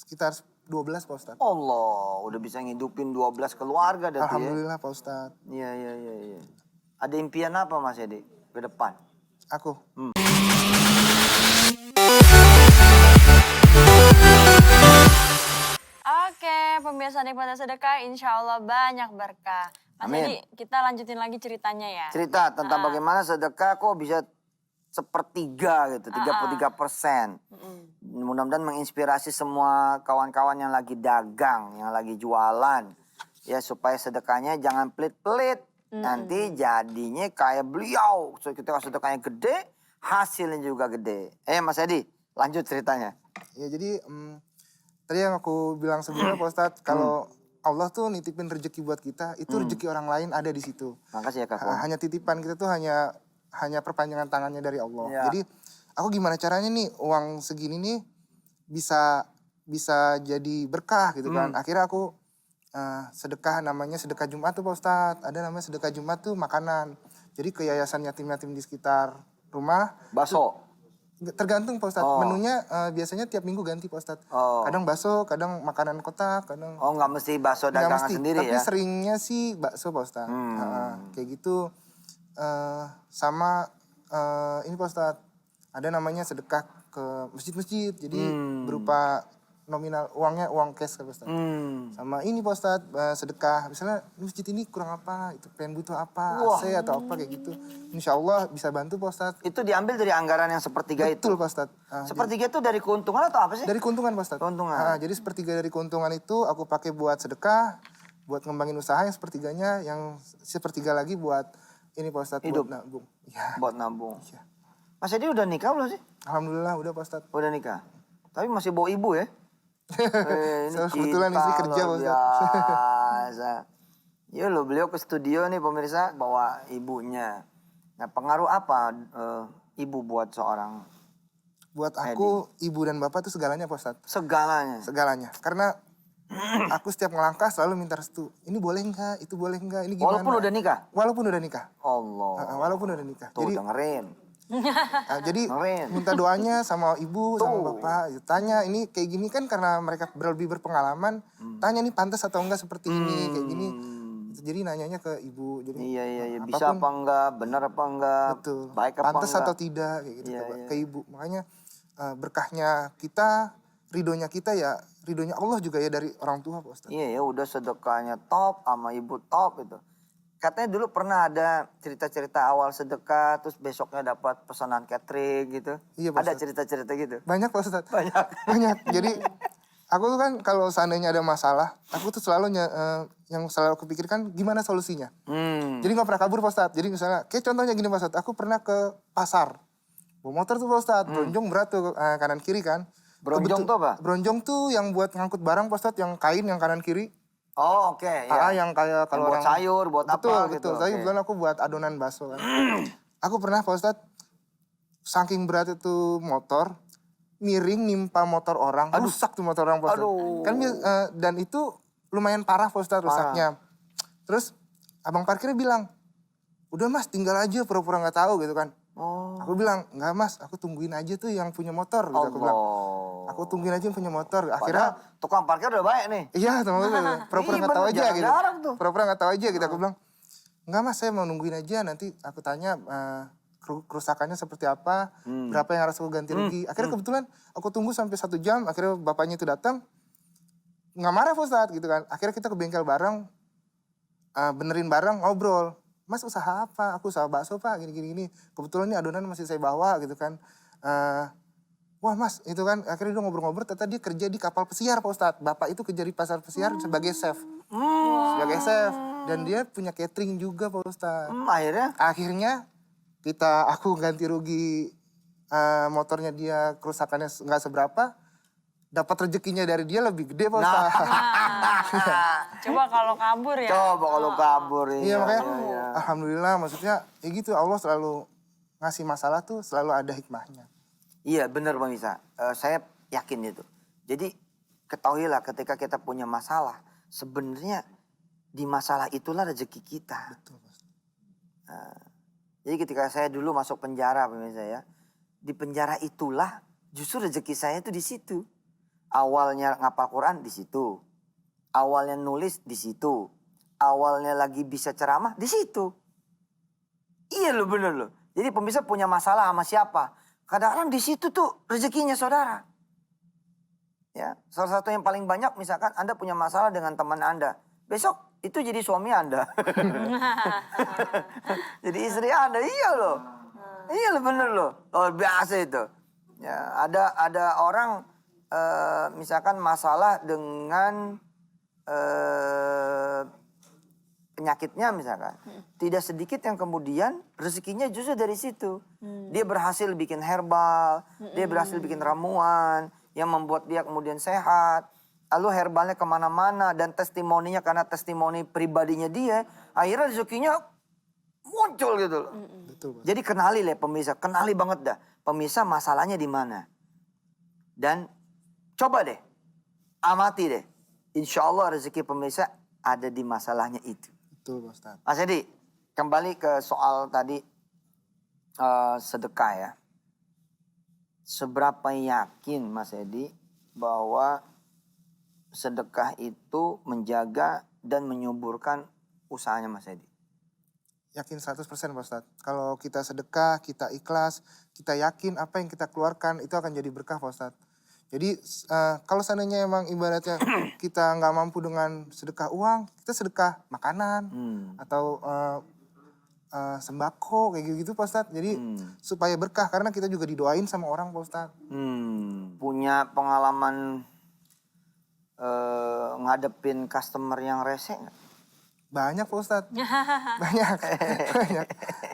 sekitar 12 Pak Ustadz. Allah, udah bisa ngidupin 12 keluarga dah tuh ya. Alhamdulillah Pak Ustadz. Iya. Ada impian apa Mas Edi ke depan? Aku. Oke, pemirsa Nikmatnya Sedekah, insya Allah banyak berkah. Mas Amin. Edi, kita lanjutin lagi ceritanya ya. Cerita tentang bagaimana sedekah kok bisa sepertiga gitu, 33%. Mudah-mudahan menginspirasi semua kawan-kawan yang lagi dagang, yang lagi jualan. Ya supaya sedekahnya jangan pelit-pelit. Nanti jadinya kayak beliau. So, kita sedekahnya gede, hasilnya juga gede. Mas Edi, lanjut ceritanya. Ya jadi tadi yang aku bilang sebelumnya Pak Ustadz, kalau Allah tuh nitipin rezeki buat kita, itu rezeki orang lain ada di situ. Makasih ya Kak. Hanya titipan kita tuh hanya perpanjangan tangannya dari Allah. Ya. Jadi aku gimana caranya nih uang segini nih bisa jadi berkah gitu kan. Akhirnya aku sedekah, namanya sedekah Jumat tuh Pak Ustadz. Ada namanya sedekah Jumat tuh makanan. Jadi ke yayasan yatim-yatim di sekitar rumah. Bakso. Tergantung Pak Ustadz. Menunya biasanya tiap minggu ganti Pak Ustadz. Kadang bakso, kadang makanan kotak, kadang... Oh nggak mesti bakso nggak dagangan mesti, sendiri tapi ya? seringnya sih bakso Pak Ustadz. Kayak gitu. Sama ini Pak Ustadz, ada namanya sedekah ke masjid-masjid. Jadi berupa nominal uangnya, uang cash Pak Ustadz. Sama ini Pak Ustadz, sedekah. Misalnya masjid ini kurang apa, itu pengen butuh apa, AC atau apa kayak gitu. Insya Allah bisa bantu Pak Ustadz. Itu diambil dari anggaran yang sepertiga itu? Betul Pak Ustadz. Sepertiga itu dari keuntungan atau apa sih? Dari keuntungan Pak Ustadz. Keuntungan. Jadi sepertiga dari keuntungan itu aku pakai buat sedekah, buat ngembangin usaha, yang sepertiganya, yang sepertiga lagi buat ini Pak Ustadz, Hidup. buat nabung. Ya. Buat nabung. Iya. Mas Edi udah nikah belum sih? Alhamdulillah udah Pak Ustadz. Udah nikah. Tapi masih bawa ibu ya? Ini Kebetulan istri cinta kerja, Pak luar Ustadz. biasa. Ya loh, beliau ke studio nih pemirsa bawa ibunya. Nah pengaruh apa ibu buat seorang? Buat aku, ibu dan bapak itu segalanya Pak Ustadz. Segalanya. Segalanya. Karena aku setiap ngelangkah selalu minta restu. Ini boleh enggak? Itu boleh enggak? Ini gimana? Walaupun udah nikah? Walaupun udah nikah. Allah. Walaupun udah nikah. Tuh Jadi dengerin. Jadi Keren. minta doanya sama ibu, sama bapak. Tanya ini kayak gini kan karena mereka lebih berpengalaman. Tanya nih pantas atau enggak seperti ini, kayak gini. Jadi nanyanya ke ibu. Jadi, Iya. Bisa apa enggak, benar apa enggak, betul. baik apa Pantas enggak. atau tidak, kayak gitu Iya, ke ibu. Makanya berkahnya kita, ridhonya kita ya, ridhonya Allah juga ya dari orang tua Pak Ustadz. Iya ya, udah sedekahnya top sama ibu top itu. Katanya dulu pernah ada cerita-cerita awal sedekah, terus besoknya dapat pesanan catering gitu. Iya, Pak Ada Ustadz. cerita-cerita gitu? Banyak Pak Ustadz. Banyak. Banyak. Jadi aku tuh kan kalau seandainya ada masalah, aku tuh selalu yang selalu aku pikirkan gimana solusinya. Jadi gak pernah kabur Pak Ustadz. Jadi misalnya, kayak contohnya gini Pak Ustadz, aku pernah ke pasar. Bawa motor tuh Pak Ustadz, bronjong berat tuh kanan kiri kan. Bronjong tuh apa? Bronjong tuh yang buat ngangkut barang Pak Ustadz, yang kain yang kanan kiri. Oh oke, ya. Yang kayak kalau buat orang... sayur, buat apa Betul, gitu. Tapi kebetulan aku buat adonan bakso kan. Aku pernah Pak Ustadz, saking berat itu motor, miring nimpa motor orang, rusak tuh motor orang Pak Ustadz. Aduh. Kan, dan itu lumayan parah Pak Ustadz rusaknya. Terus abang parkirnya bilang, udah mas tinggal aja pura-pura gak tahu gitu kan. Oh. Aku bilang, enggak mas, aku tungguin aja tuh yang punya motor gitu. Aku bilang, aku tungguin aja yang punya motor. Akhirnya, Padahal tukang parkir udah baik nih. iya teman-teman, pura-pura Iya, gak tahu bener, aja gitu. jarang-jarang tuh. Pura-pura gak tahu aja gitu. Aku bilang, enggak mas, saya mau nungguin aja. Nanti aku tanya kerusakannya seperti apa, berapa yang harus aku ganti rugi. Akhirnya kebetulan aku tunggu sampai 1 jam. Akhirnya bapaknya itu datang, nggak marah Pak Ustadz gitu kan. Akhirnya kita ke bengkel bareng, benerin bareng, ngobrol. Mas usaha apa? Aku usaha bakso pak, gini. Kebetulan ini adonan masih saya bawa gitu kan. Wah mas, itu kan akhirnya dia ngobrol-ngobrol, ternyata dia kerja di kapal pesiar Pak Ustadz. Bapak itu kerja di pasar pesiar sebagai chef. Sebagai chef. Dan dia punya catering juga Pak Ustadz. Akhirnya? Akhirnya aku ganti rugi motornya dia, kerusakannya nggak seberapa. Dapat rezekinya dari dia lebih gede Pak Ustadz. Coba kalau kabur ya. Coba kalau kabur. Iya makanya alhamdulillah, maksudnya ya gitu, Allah selalu ngasih masalah tuh selalu ada hikmahnya. Iya benar pemirsa, saya yakin itu. Jadi ketahuilah ketika kita punya masalah, sebenarnya di masalah itulah rezeki kita. Betul Pak. Jadi ketika saya dulu masuk penjara pemirsa ya, di penjara itulah justru rezeki saya itu di situ. Awalnya ngapal Quran di situ. Awalnya nulis di situ. Awalnya lagi bisa ceramah di situ. Iya loh, bener loh. Jadi pemirsa punya masalah sama siapa? Kadang-kadang di situ tuh rezekinya saudara. Ya, salah satu yang paling banyak misalkan Anda punya masalah dengan teman Anda. Besok itu jadi suami Anda. Jadi istri Anda, iya loh. Iya loh, bener loh. Luar biasa itu. Ya, ada orang misalkan masalah dengan penyakitnya misalkan. Tidak sedikit yang kemudian rezekinya justru dari situ. Dia berhasil bikin herbal, dia berhasil bikin ramuan yang membuat dia kemudian sehat. Lalu herbalnya kemana-mana dan testimoninya karena testimoni pribadinya dia, akhirnya rezekinya muncul gitu loh. Betul, Pak. Jadi kenali lah pemirsa, kenali banget dah. Pemirsa masalahnya di mana. Dan coba deh, amati deh. Insya Allah rezeki pemirsa ada di masalahnya itu. Betul, Pak Ustadz. Mas Edi, kembali ke soal tadi sedekah ya. Seberapa yakin Mas Edi bahwa sedekah itu menjaga dan menyuburkan usahanya Mas Edi? Yakin 100% Pak Ustadz. Kalau kita sedekah, kita ikhlas, kita yakin apa yang kita keluarkan itu akan jadi berkah Pak Ustadz. Jadi kalau seandainya emang ibaratnya kita nggak mampu dengan sedekah uang, kita sedekah makanan atau sembako kayak gitu Pak Ustadz. Jadi supaya berkah karena kita juga didoain sama orang Pak Ustadz. Punya pengalaman ngadepin customer yang rese nggak? Banyak Pak Ustadz. Banyak. Banyak.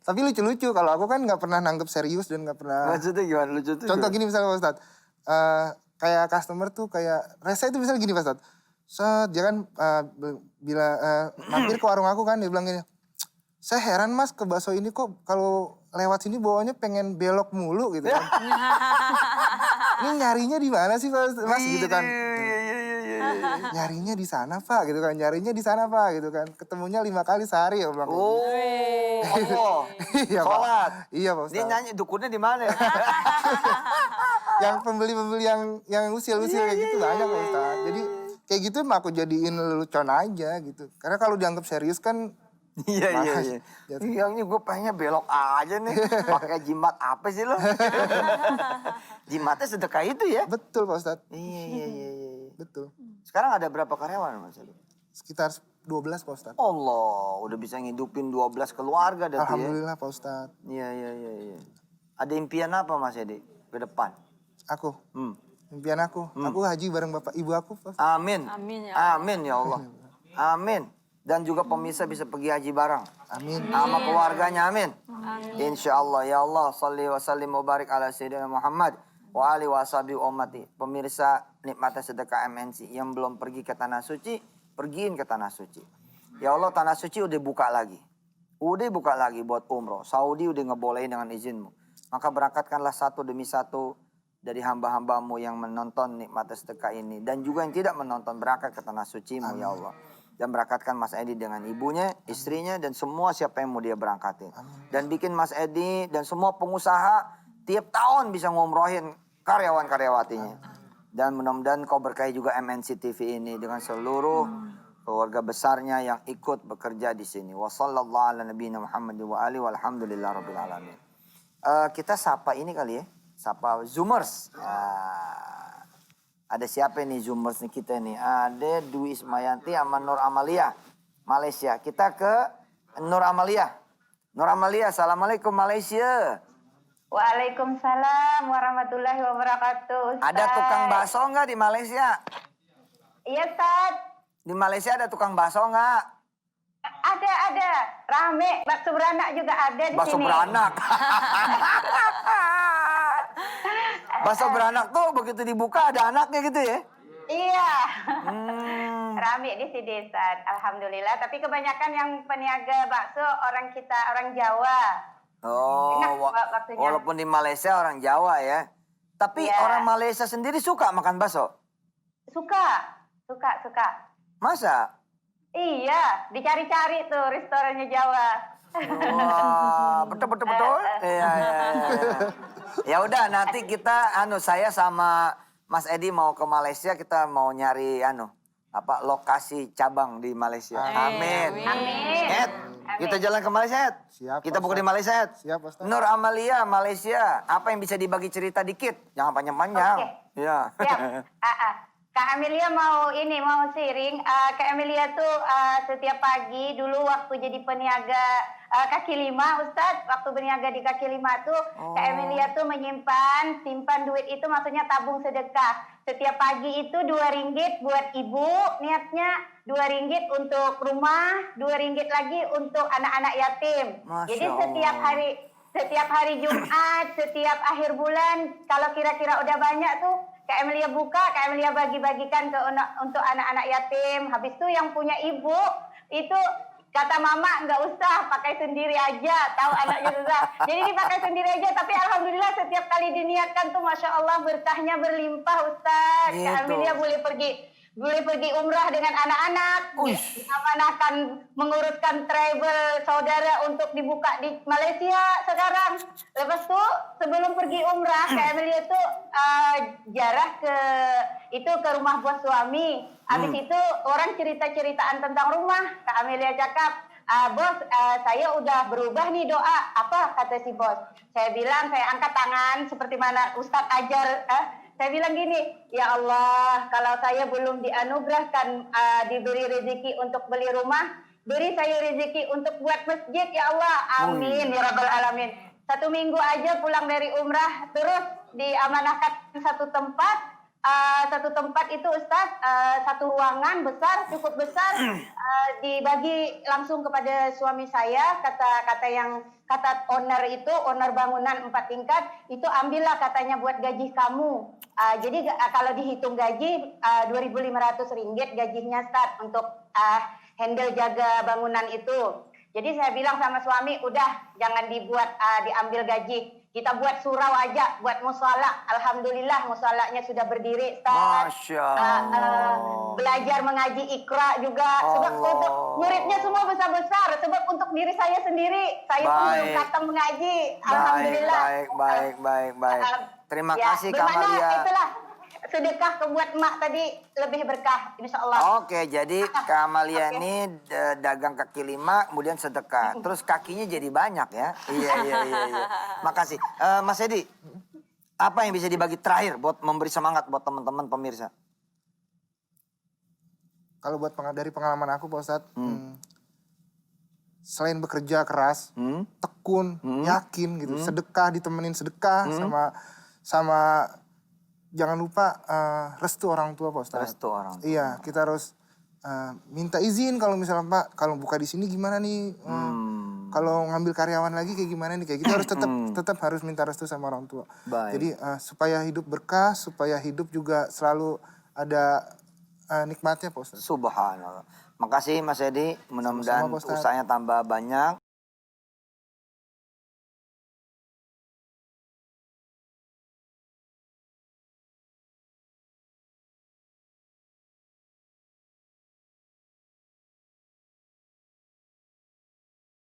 Tapi lucu-lucu kalau aku kan nggak pernah nanggep serius dan nggak pernah. Maksudnya gimana lucu tuh? Contoh gimana? gini misalnya Pak Ustadz. Kayak customer tuh kayak rese itu misalnya gini Pak Ustadz. Set, dia kan bila mampir ke warung aku kan dia bilang gini. Saya heran mas ke bakso ini kok kalau lewat sini bawanya pengen belok mulu gitu kan. Ini nyarinya di mana sih mas gitu kan. Nyarinya di sana Pak gitu kan. Nyarinya di sana Pak gitu kan. Ketemunya 5 kali sehari ya bilang. Oh, Allah. Iya Pak. Sholat. Iya Pak Dia Ustadz. nyanyi dukunnya di mana? Yang pembeli-pembeli yang usil-usil kayak gitu banyak Pak Ustadz. Jadi kayak gitu mah aku jadiin lelucon aja gitu. Karena kalau dianggap serius kan Iya. Jatuh. Iya ini gue pengennya belok aja nih. Pakai jimat apa sih lo? Jimatnya sedekah itu ya? betul Pak Ustadz. Iya. Betul. Sekarang ada berapa karyawan Mas Edi? Sekitar 12 Pak Ustadz. Allah, udah bisa ngidupin 12 keluarga dah tuh ya. Alhamdulillah Pak Ustadz. Iya. Ada impian apa Mas Edi ke depan? Aku, impian aku haji bareng bapak ibu aku Pak Ustadz. Amin. Amin ya Amin ya Allah. Amin. Dan juga pemirsa bisa pergi haji bareng. Amin. Sama keluarganya, amin. Insya Allah, ya Allah, salli wa sallim wa barik ala Sayyidina Muhammad wa ali wa ashabi ummati. Pemirsa nikmatnya sedekah MNC yang belum pergi ke Tanah Suci, pergiin ke Tanah Suci. Ya Allah, Tanah Suci udah buka lagi. Udah buka lagi buat umroh. Saudi udah ngebolehin dengan izinmu. Maka berangkatkanlah satu demi satu dari hamba-hambamu yang menonton nikmatnya sedekah ini. Dan juga yang tidak menonton, berangkat ke Tanah Suci-Mu, ya Allah. Dan berangkatkan Mas Edi dengan ibunya, istrinya, dan semua siapa yang mau dia berangkatin. Dan bikin Mas Edi dan semua pengusaha tiap tahun bisa ngumrohin karyawan-karyawatinya. Dan mudah-mudahan kau berkahi juga MNC TV ini dengan seluruh keluarga besarnya yang ikut bekerja di sini. Wassallallahu ala nabiyina Muhammad wa alihi walhamdulillah rabbil alamin. Kita sapa ini kali ya, sapa Zoomers. Ada siapa nih Zoomers nih kita nih? Ada Dwi Ismayanti sama Nur Amalia, Malaysia. Kita ke Nur Amalia. Nur Amalia, assalamualaikum Malaysia. Waalaikumsalam warahmatullahi wabarakatuh. Ustaz. Ada tukang bakso nggak di Malaysia? Iya, Ustaz. Di Malaysia ada tukang bakso nggak? Ada. Rame. Bakso beranak juga ada di Bakso sini. beranak. Bakso beranak tuh begitu dibuka ada anaknya gitu ya? Iya. Rame di sini, Ustaz. Alhamdulillah. Tapi kebanyakan yang peniaga bakso orang kita, orang Jawa. Oh, Enak baksonya. walaupun di Malaysia orang Jawa ya. Tapi Iya. orang Malaysia sendiri suka makan bakso? Suka. Masa? Iya, dicari-cari tuh restorannya Jawa. Wah, betul. Iya. Ya udah nanti kita saya sama Mas Edi mau ke Malaysia, kita mau nyari lokasi cabang di Malaysia. Amin. Amin. Ed, kita jalan ke Malaysia, Ed. Siap, Kita buka di Ustaz. Malaysia, Ed. Siap, Ustaz. Nur Amalia, Malaysia. Apa yang bisa dibagi cerita dikit? Jangan panjang-panjang. Oke. Ya. Siap. Kak Amelia mau sharing. Kak Amelia tuh setiap pagi dulu waktu jadi peniaga kaki lima, Ustadz, waktu berniaga di kaki lima tuh Kak Amelia tuh simpan duit itu maksudnya tabung sedekah. Setiap pagi itu 2 ringgit buat ibu, niatnya 2 ringgit untuk rumah, 2 ringgit lagi untuk anak-anak yatim. Masya Jadi Allah. setiap hari Jumat, setiap akhir bulan, kalau kira-kira udah banyak tuh, Kak Emilia buka, Kak Emilia bagi-bagikan untuk anak-anak yatim. Habis itu yang punya ibu, itu kata mama nggak usah, pakai sendiri aja, tahu anaknya susah. Jadi dipakai sendiri aja, tapi alhamdulillah setiap kali diniatkan tuh Masya Allah berkahnya berlimpah Ustaz. Gitu. Kak Emilia boleh pergi umrah dengan anak-anak, diamanahkan menguruskan travel saudara untuk dibuka di Malaysia sekarang. Lepas itu sebelum pergi umrah, Kak Emilia itu jarah ke rumah bos suami. Habis itu orang cerita-ceritaan tentang rumah. Kak Amelia cakap, bos, saya udah berubah nih doa. Apa kata si bos? Saya bilang, saya angkat tangan seperti mana Ustadz ajar. Saya bilang gini, ya Allah, kalau saya belum dianugerahkan diberi rezeki untuk beli rumah, beri saya rezeki untuk buat masjid, ya Allah. Amin, ya Rabbal Alamin. 1 minggu aja pulang dari umrah, terus diamanahkan satu tempat. Satu tempat itu Ustadz, satu ruangan besar, cukup besar, dibagi langsung kepada suami saya. Kata owner bangunan 4 tingkat, itu ambillah katanya buat gaji kamu. Jadi kalau dihitung gaji 2.500 ringgit gajinya Ustadz untuk handle jaga bangunan itu. Jadi saya bilang sama suami, udah jangan diambil gaji. Kita buat surau aja, buat musala. Alhamdulillah musalanya sudah berdiri, Ustaz. Masya Allah. Belajar mengaji Iqra juga. Sebab untuk muridnya semua besar-besar. Sebab untuk diri saya sendiri, saya pun belum khatam mengaji. Alhamdulillah. Baik. Terima Ya, kasih bermana Kamalia. itulah sedekah kebuat emak tadi lebih berkah, insya Allah. Oke, jadi Kamalia ini dagang kaki 5, kemudian sedekah. Terus kakinya jadi banyak ya. Iya. Makasih. Mas Edi, apa yang bisa dibagi terakhir buat memberi semangat buat teman-teman pemirsa? Kalau buat dari pengalaman aku Pak Ustadz, selain bekerja keras, tekun, yakin gitu, sedekah ditemenin sedekah sama jangan lupa restu orang tua Pak Ustadz. Restu orang tua. Iya, kita harus minta izin kalau misalnya Pak, kalau buka di sini gimana nih? Kalau ngambil karyawan lagi kayak gimana nih? Kayak gitu harus tetap harus minta restu sama orang tua. Baik. Jadi supaya hidup berkah, supaya hidup juga selalu ada nikmatnya Pak Ustadz. Subhanallah. Makasih Mas Edi, mudah-mudahan Sama-sama, Pak Ustadz. usahanya tambah banyak.